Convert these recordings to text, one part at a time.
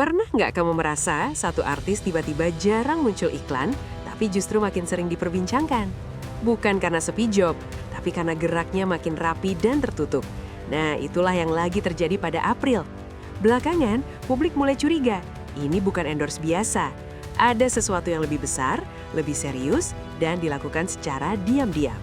Pernah nggak kamu merasa satu artis tiba-tiba jarang muncul iklan, tapi justru makin sering diperbincangkan? Bukan karena sepi job, tapi karena geraknya makin rapi dan tertutup. Nah, itulah yang lagi terjadi pada April. Belakangan, publik mulai curiga, ini bukan endorse biasa. Ada sesuatu yang lebih besar, lebih serius, dan dilakukan secara diam-diam.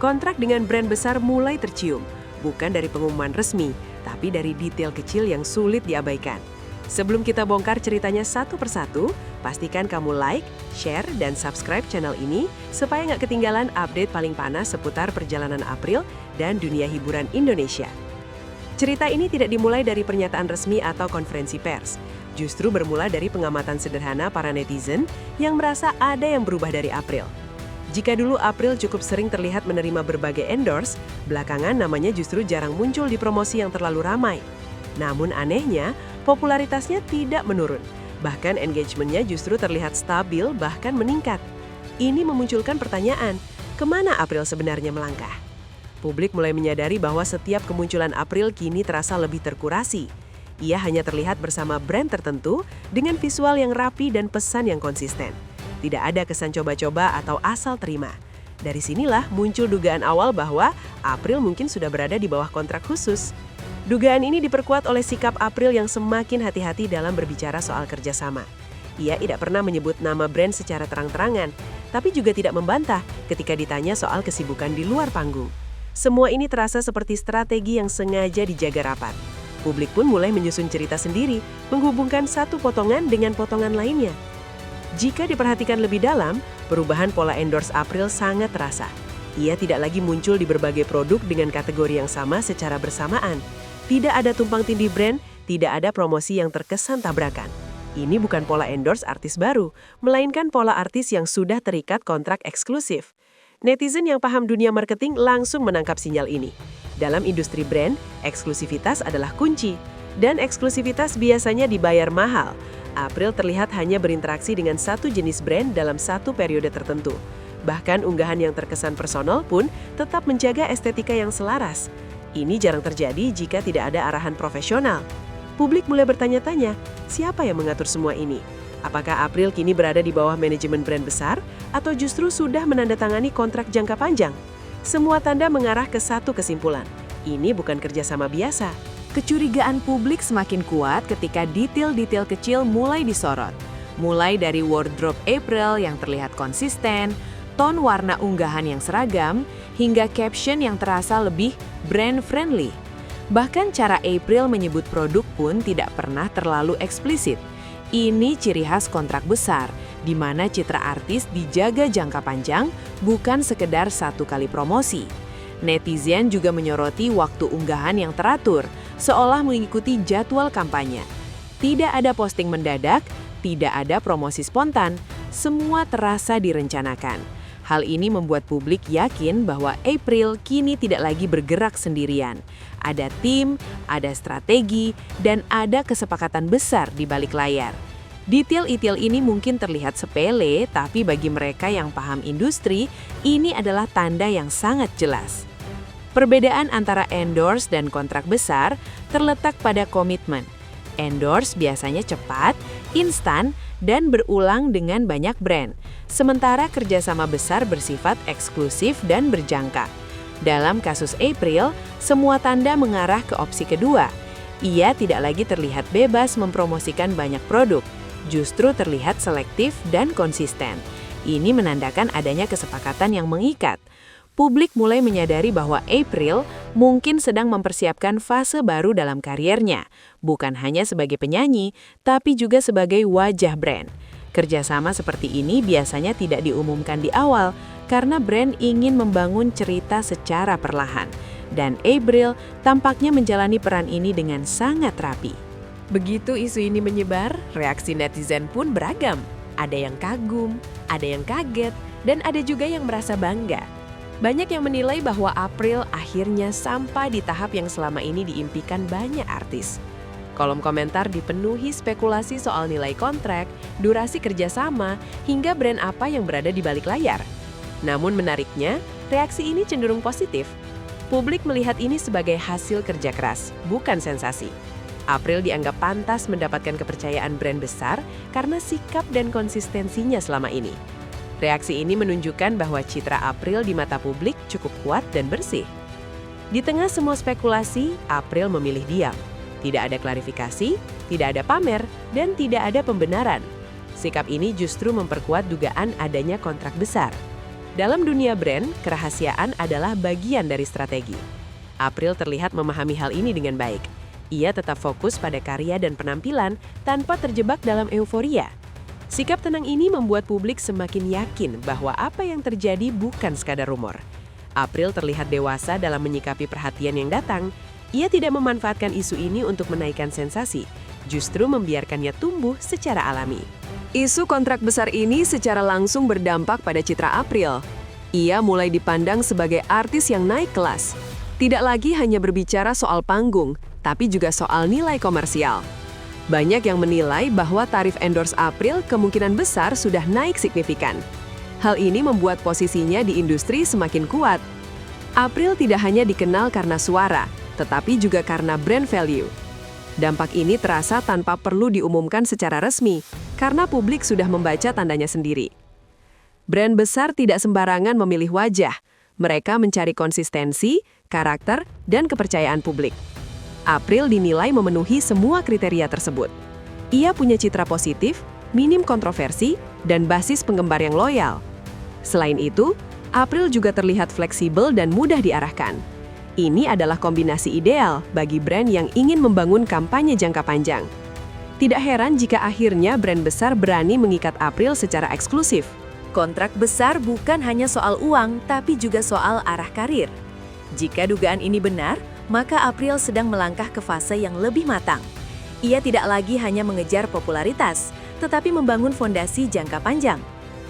Kontrak dengan brand besar mulai tercium, bukan dari pengumuman resmi, tapi dari detail kecil yang sulit diabaikan. Sebelum kita bongkar ceritanya satu persatu, pastikan kamu like, share, dan subscribe channel ini supaya nggak ketinggalan update paling panas seputar perjalanan April dan dunia hiburan Indonesia. Cerita ini tidak dimulai dari pernyataan resmi atau konferensi pers, justru bermula dari pengamatan sederhana para netizen yang merasa ada yang berubah dari April. Jika dulu April cukup sering terlihat menerima berbagai endorse, belakangan namanya justru jarang muncul di promosi yang terlalu ramai. Namun anehnya, popularitasnya tidak menurun. Bahkan engagementnya justru terlihat stabil bahkan meningkat. Ini memunculkan pertanyaan, kemana April sebenarnya melangkah? Publik mulai menyadari bahwa setiap kemunculan April kini terasa lebih terkurasi. Ia hanya terlihat bersama brand tertentu dengan visual yang rapi dan pesan yang konsisten. Tidak ada kesan coba-coba atau asal terima. Dari sinilah muncul dugaan awal bahwa April mungkin sudah berada di bawah kontrak khusus. Dugaan ini diperkuat oleh sikap April yang semakin hati-hati dalam berbicara soal kerjasama. Ia tidak pernah menyebut nama brand secara terang-terangan, tapi juga tidak membantah ketika ditanya soal kesibukan di luar panggung. Semua ini terasa seperti strategi yang sengaja dijaga rapat. Publik pun mulai menyusun cerita sendiri, menghubungkan satu potongan dengan potongan lainnya. Jika diperhatikan lebih dalam, perubahan pola endorse April sangat terasa. Ia tidak lagi muncul di berbagai produk dengan kategori yang sama secara bersamaan. Tidak ada tumpang tindih brand, tidak ada promosi yang terkesan tabrakan. Ini bukan pola endorse artis baru, melainkan pola artis yang sudah terikat kontrak eksklusif. Netizen yang paham dunia marketing langsung menangkap sinyal ini. Dalam industri brand, eksklusivitas adalah kunci. Dan eksklusivitas biasanya dibayar mahal. April terlihat hanya berinteraksi dengan satu jenis brand dalam satu periode tertentu. Bahkan unggahan yang terkesan personal pun tetap menjaga estetika yang selaras. Ini jarang terjadi jika tidak ada arahan profesional. Publik mulai bertanya-tanya, siapa yang mengatur semua ini? Apakah April kini berada di bawah manajemen brand besar atau justru sudah menandatangani kontrak jangka panjang? Semua tanda mengarah ke satu kesimpulan. Ini bukan kerjasama biasa. Kecurigaan publik semakin kuat ketika detail-detail kecil mulai disorot. Mulai dari wardrobe April yang terlihat konsisten, ton warna unggahan yang seragam, hingga caption yang terasa lebih brand-friendly. Bahkan cara April menyebut produk pun tidak pernah terlalu eksplisit. Ini ciri khas kontrak besar, di mana citra artis dijaga jangka panjang, bukan sekedar satu kali promosi. Netizen juga menyoroti waktu unggahan yang teratur, seolah mengikuti jadwal kampanye. Tidak ada posting mendadak, tidak ada promosi spontan, semua terasa direncanakan. Hal ini membuat publik yakin bahwa April kini tidak lagi bergerak sendirian. Ada tim, ada strategi, dan ada kesepakatan besar di balik layar. Detail-detail ini mungkin terlihat sepele, tapi bagi mereka yang paham industri, ini adalah tanda yang sangat jelas. Perbedaan antara endorse dan kontrak besar terletak pada komitmen. Endorse biasanya cepat, instan, dan berulang dengan banyak brand. Sementara kerjasama besar bersifat eksklusif dan berjangka. Dalam kasus April, semua tanda mengarah ke opsi kedua. Ia tidak lagi terlihat bebas mempromosikan banyak produk, justru terlihat selektif dan konsisten. Ini menandakan adanya kesepakatan yang mengikat. Publik mulai menyadari bahwa April mungkin sedang mempersiapkan fase baru dalam kariernya, bukan hanya sebagai penyanyi, tapi juga sebagai wajah brand. Kerjasama seperti ini biasanya tidak diumumkan di awal, karena brand ingin membangun cerita secara perlahan. Dan April tampaknya menjalani peran ini dengan sangat rapi. Begitu isu ini menyebar, reaksi netizen pun beragam. Ada yang kagum, ada yang kaget, dan ada juga yang merasa bangga. Banyak yang menilai bahwa April akhirnya sampai di tahap yang selama ini diimpikan banyak artis. Kolom komentar dipenuhi spekulasi soal nilai kontrak, durasi kerjasama, hingga brand apa yang berada di balik layar. Namun menariknya, reaksi ini cenderung positif. Publik melihat ini sebagai hasil kerja keras, bukan sensasi. April dianggap pantas mendapatkan kepercayaan brand besar karena sikap dan konsistensinya selama ini. Reaksi ini menunjukkan bahwa citra April di mata publik cukup kuat dan bersih. Di tengah semua spekulasi, April memilih diam. Tidak ada klarifikasi, tidak ada pamer, dan tidak ada pembenaran. Sikap ini justru memperkuat dugaan adanya kontrak besar. Dalam dunia brand, kerahasiaan adalah bagian dari strategi. April terlihat memahami hal ini dengan baik. Ia tetap fokus pada karya dan penampilan tanpa terjebak dalam euforia. Sikap tenang ini membuat publik semakin yakin bahwa apa yang terjadi bukan sekadar rumor. April terlihat dewasa dalam menyikapi perhatian yang datang. Ia tidak memanfaatkan isu ini untuk menaikkan sensasi, justru membiarkannya tumbuh secara alami. Isu kontrak besar ini secara langsung berdampak pada citra April. Ia mulai dipandang sebagai artis yang naik kelas. Tidak lagi hanya berbicara soal panggung, tapi juga soal nilai komersial. Banyak yang menilai bahwa tarif endorse April kemungkinan besar sudah naik signifikan. Hal ini membuat posisinya di industri semakin kuat. April tidak hanya dikenal karena suara, tetapi juga karena brand value. Dampak ini terasa tanpa perlu diumumkan secara resmi, karena publik sudah membaca tandanya sendiri. Brand besar tidak sembarangan memilih wajah. Mereka mencari konsistensi, karakter, dan kepercayaan publik. April dinilai memenuhi semua kriteria tersebut. Ia punya citra positif, minim kontroversi, dan basis penggemar yang loyal. Selain itu, April juga terlihat fleksibel dan mudah diarahkan. Ini adalah kombinasi ideal bagi brand yang ingin membangun kampanye jangka panjang. Tidak heran jika akhirnya brand besar berani mengikat April secara eksklusif. Kontrak besar bukan hanya soal uang, tapi juga soal arah karir. Jika dugaan ini benar, maka April sedang melangkah ke fase yang lebih matang. Ia tidak lagi hanya mengejar popularitas, tetapi membangun fondasi jangka panjang.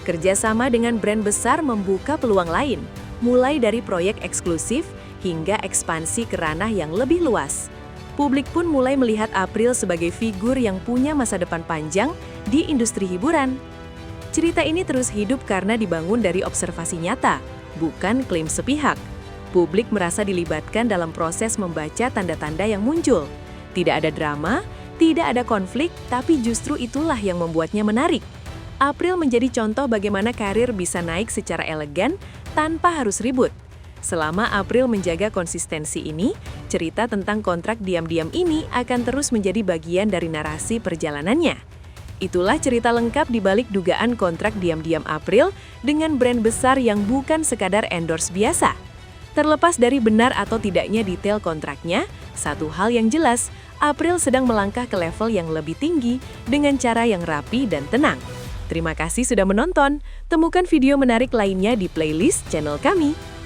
Kerjasama dengan brand besar membuka peluang lain, mulai dari proyek eksklusif hingga ekspansi ke ranah yang lebih luas. Publik pun mulai melihat April sebagai figur yang punya masa depan panjang di industri hiburan. Cerita ini terus hidup karena dibangun dari observasi nyata, bukan klaim sepihak. Publik merasa dilibatkan dalam proses membaca tanda-tanda yang muncul. Tidak ada drama, tidak ada konflik, tapi justru itulah yang membuatnya menarik. April menjadi contoh bagaimana karir bisa naik secara elegan tanpa harus ribut. Selama April menjaga konsistensi ini, cerita tentang kontrak diam-diam ini akan terus menjadi bagian dari narasi perjalanannya. Itulah cerita lengkap di balik dugaan kontrak diam-diam April dengan brand besar yang bukan sekadar endorse biasa. Terlepas dari benar atau tidaknya detail kontraknya, satu hal yang jelas, April sedang melangkah ke level yang lebih tinggi dengan cara yang rapi dan tenang. Terima kasih sudah menonton. Temukan video menarik lainnya di playlist channel kami.